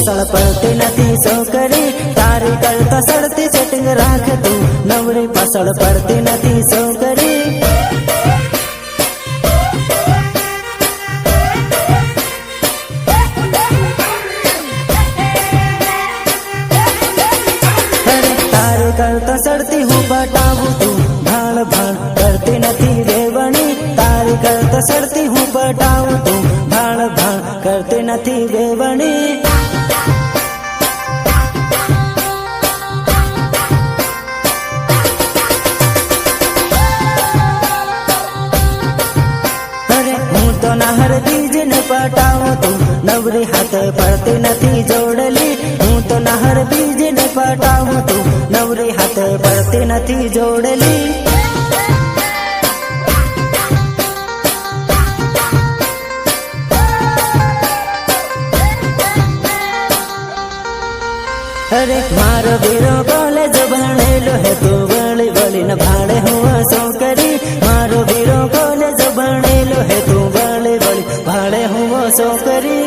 पाछळ पड़ती नथी छोकरी तारी करता सड़ती सेटिंग राख तू नवरी पाछळ पड़ती नथी छोकरी करता सड़ती हूँ पटावू तू भाण भाण करती नथी वेवणी तारी करता सड़ती हूँ पटावू तू भाण भाण करती नथी वेवणी अरे हूँ तो नहर बीज ने पटावू तू नवरी हाथ पड़ती नथी जोड़ली हूँ तो नहर बीज ने पटावू तू नवरी हाथ पड़ती नथी जोड़ली अरे मारो वीरो कॉलेज भणेलो है तू बड़ी बड़ी न भाड़े हुआ छोकरी मारो वीरो कॉलेज भणेलो है तू बड़ी बड़ी भाड़े हुआ छोकरी